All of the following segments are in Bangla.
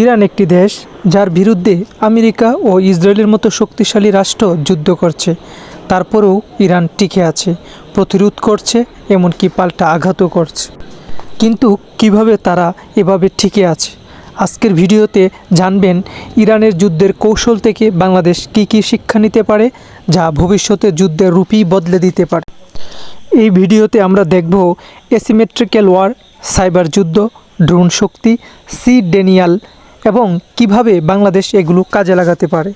ইরান একটি দেশ যার বিরুদ্ধে আমেরিকা ও ইসরায়েলের মতো শক্তিশালী রাষ্ট্র যুদ্ধ করছে। তারপরেও ইরান টিকে আছে, প্রতিরোধ করছে, এমনকি পাল্টা আঘাতও করছে। কিন্তু কিভাবে তারা এভাবে টিকে আছে? আজকের ভিডিওতে জানবেন ইরানের যুদ্ধের কৌশল থেকে বাংলাদেশ কী শিক্ষা নিতে পারে, যা ভবিষ্যতে যুদ্ধের রূপই বদলে দিতে পারে। এই ভিডিওতে আমরা দেখব অ্যাসিমেট্রিক্যাল ওয়ার, সাইবার যুদ্ধ, ড্রোন শক্তি, সি ডেনিয়াল এবং কিভাবে বাংলাদেশ এগুলো কাজে লাগাতে পারে।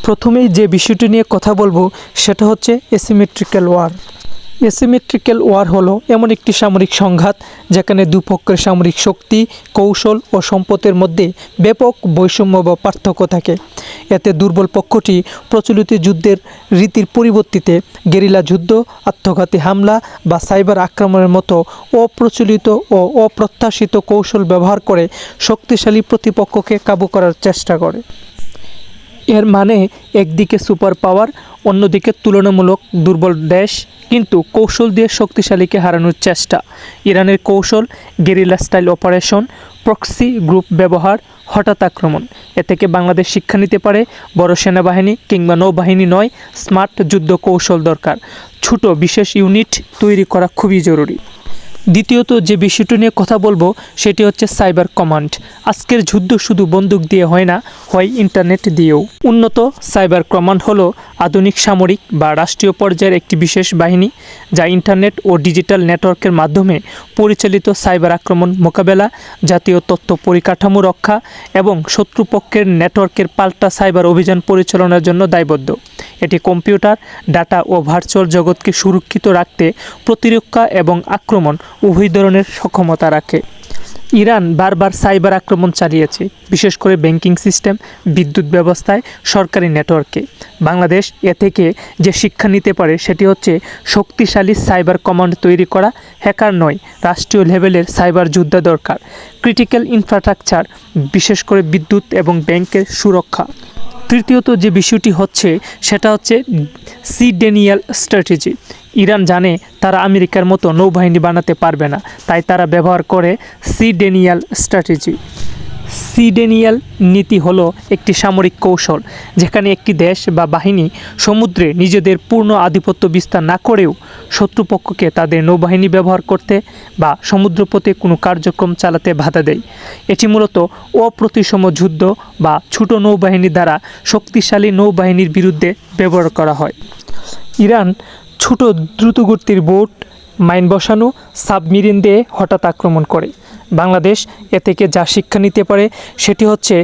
প্রথমেই যে বিষয়টি নিয়ে কথা বলবো সেটা হচ্ছে অ্যাসিমেট্রিক্যাল ওয়ার। অ্যাসিমেট্রিক্যাল ওয়ার হলো এমন একটি সামরিক সংঘাত যেখানে দুপক্ষের সামরিক শক্তি, কৌশল ও সম্পদের মধ্যে ব্যাপক বৈষম্য বা পার্থক্য থাকে। এতে দুর্বল পক্ষটি প্রচলিত যুদ্ধের রীতির পরিবর্তিতে গেরিলা যুদ্ধ, আত্মঘাতী হামলা বা সাইবার আক্রমণের মতো অপ্রচলিত ও অপ্রত্যাশিত কৌশল ব্যবহার করে শক্তিশালী প্রতিপক্ষকে কাবু করার চেষ্টা করে। এর মানে একদিকে সুপার পাওয়ার, অন্যদিকে তুলনামূলক দুর্বল দেশ, কিন্তু কৌশল দিয়ে শক্তিশালীকে হারানোর চেষ্টা। ইরানের কৌশল guerrilla style operation, proxy group ব্যবহার, হঠাৎ আক্রমণ। এ থেকে বাংলাদেশ শিক্ষা নিতে পারে বড় সেনাবাহিনী কিংবা নৌবাহিনী নয়, স্মার্ট যুদ্ধ কৌশল দরকার। ছোট বিশেষ ইউনিট তৈরি করা খুবই জরুরি। দ্বিতীয়ত যে বিষয়টি নিয়ে কথা বলবো সেটি হচ্ছে সাইবার কমান্ড। আজকের যুদ্ধ শুধু বন্দুক দিয়ে হয় না, হয় ইন্টারনেট দিয়েও। উন্নত সাইবার কমান্ড হলো আধুনিক সামরিক বা রাষ্ট্রীয় পর্যায়ের একটি বিশেষ বাহিনী যা ইন্টারনেট ও ডিজিটাল নেটওয়ার্কের মাধ্যমে পরিচালিত সাইবার আক্রমণ মোকাবেলা, জাতীয় তথ্য পরিকাঠামো রক্ষা এবং শত্রুপক্ষের নেটওয়ার্কের পাল্টা সাইবার অভিযান পরিচালনার জন্য দায়বদ্ধ। এটি কম্পিউটার, ডাটা ও ভার্চুয়াল জগৎকে সুরক্ষিত রাখতে প্রতিরক্ষা এবং আক্রমণ উভয় ধরনের সক্ষমতা রাখে। ইরান বারবার সাইবার আক্রমণ চালিয়েছে, বিশেষ করে ব্যাংকিং সিস্টেম, বিদ্যুৎ ব্যবস্থায়, সরকারি নেটওয়ার্কে। বাংলাদেশ এ থেকে যে শিক্ষা নিতে পারে সেটি হচ্ছে শক্তিশালী সাইবার কমান্ড তৈরি করা। হ্যাকার নয়, রাষ্ট্রীয় লেভেলের সাইবার যোদ্ধা দরকার। ক্রিটিক্যাল ইনফ্রাস্ট্রাকচার, বিশেষ করে বিদ্যুৎ এবং ব্যাংকের সুরক্ষা। তৃতীয়ত যে বিষয়টি হচ্ছে সেটা হচ্ছে সি ডেনিয়াল স্ট্র্যাটেজি। ইরান জানে তারা আমেরিকার মতো নৌবাহিনী বানাতে পারবে না, তাই তারা ব্যবহার করে sea denial strategy. Sea denial নীতি হলো একটি সামরিক কৌশল যেখানে একটি দেশ বা বাহিনী সমুদ্রে নিজেদের পূর্ণ আধিপত্য বিস্তার না করেও শত্রুপক্ষকে তাদের নৌবাহিনী ব্যবহার করতে বা সমুদ্রপথে কোনো কার্যক্রম চালাতে বাধা দেয়। এটি মূলত অপ্রতিসম যুদ্ধ বা ছোট নৌবাহিনী দ্বারা শক্তিশালী নৌবাহিনীর বিরুদ্ধে ব্যবহার করা হয়। ইরান ছোট দ্রুতগতির বোট, মাইন বসানো, সাবমেরিন দিয়ে হঠাৎ আক্রমণ করে। বাংলাদেশ এ থেকে যা শিক্ষা নিতে পারে সেটি হচ্ছে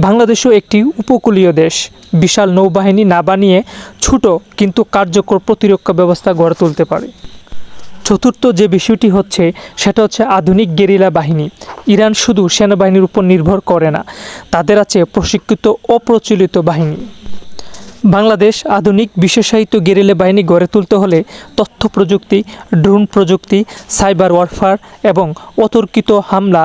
বাংলাদেশও একটি উপকূলীয় দেশ। বিশাল নৌবাহিনী না বানিয়ে ছোট কিন্তু কার্যকর প্রতিরক্ষা ব্যবস্থা গড়ে তুলতে পারে। চতুর্থ যে বিষয়টি হচ্ছে সেটা হচ্ছে আধুনিক গেরিলা বাহিনী। ইরান শুধু সেনাবাহিনীর উপর নির্ভর করে না, তাদের আছে প্রশিক্ষিত অপ্রচলিত বাহিনী। বাংলাদেশ আধুনিক বিশেষায়িত গেরিলা বাহিনী গড়ে তুলতে হলে তথ্য প্রযুক্তি, ড্রোন প্রযুক্তি, সাইবার ওয়ারফেয়ার এবং অতর্কিত হামলা,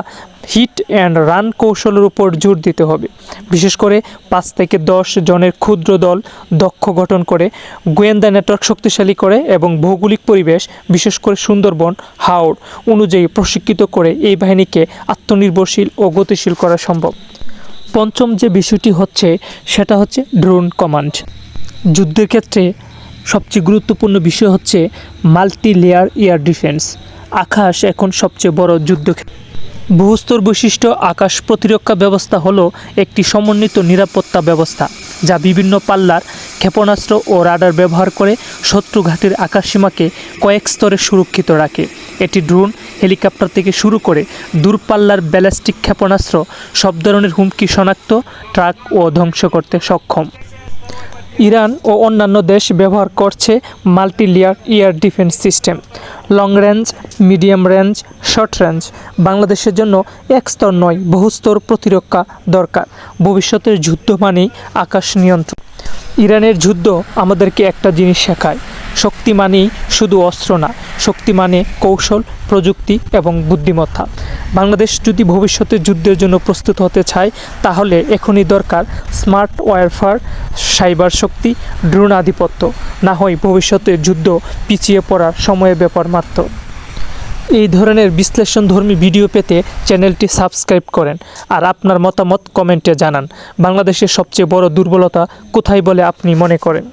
হিট অ্যান্ড রান কৌশলের উপর জোর দিতে হবে। বিশেষ করে 5 থেকে 10 জনের ক্ষুদ্র দল দক্ষ গঠন করে, গোয়েন্দা নেটওয়ার্ক শক্তিশালী করে এবং ভৌগোলিক পরিবেশ, বিশেষ করে সুন্দরবন, হাওড় অনুযায়ী প্রশিক্ষিত করে এই বাহিনীকে আত্মনির্ভরশীল ও গতিশীল করা সম্ভব। পঞ্চম যে বিষয়টি হচ্ছে সেটা হচ্ছে ড্রোন কমান্ড। যুদ্ধের ক্ষেত্রে সবচেয়ে গুরুত্বপূর্ণ বিষয় হচ্ছে মাল্টি লেয়ার এয়ার ডিফেন্স। আকাশ এখন সবচেয়ে বড় যুদ্ধক্ষেত্র। বহুস্তর বিশিষ্ট আকাশ প্রতিরক্ষা ব্যবস্থা হলো একটি সমন্বিত নিরাপত্তা ব্যবস্থা যা বিভিন্ন পাল্লার ক্ষেপণাস্ত্র ও রাডার ব্যবহার করে শত্রু ঘাঁটির আকাশসীমাকে কয়েক স্তরে সুরক্ষিত রাখে। এটি ড্রোন, হেলিকপ্টার থেকে শুরু করে দূরপাল্লার ব্যালিস্টিক ক্ষেপণাস্ত্র সব ধরনের হুমকি শনাক্ত, ট্র্যাক ও ধ্বংস করতে সক্ষম। ইরান ও অন্যান্য দেশ ব্যবহার করছে multi layer air defence system. Long range, medium range, short range. বাংলাদেশের জন্য এক স্তর নয়, বহুস্তর প্রতিরক্ষা দরকার। ভবিষ্যতের যুদ্ধ মানেই আকাশ নিয়ন্ত্রণ। ইরানের যুদ্ধ আমাদেরকে একটা জিনিস শেখায়, শক্তি মানেই শুধু অস্ত্র না, শক্তি মানে কৌশল, প্রযুক্তি এবং বুদ্ধিমত্তা। বাংলাদেশ যদি ভবিষ্যতে যুদ্ধের জন্য প্রস্তুত হতে চায় তাহলে এখনই দরকার স্মার্ট ওয়ারফেয়ার, সাইবার শক্তি, ড্রোন আধিপত্য। না হয় ভবিষ্যতে যুদ্ধ পিছিয়ে পড়ার সময়ের ব্যাপার মাত্র। এই ধরনের বিশ্লেষণধর্মী ভিডিও পেতে চ্যানেলটি সাবস্ক্রাইব করেন আর আপনার মতামত কমেন্টে জানান। বাংলাদেশের সবচেয়ে বড় দুর্বলতা কোথায় বলে আপনি মনে করেন?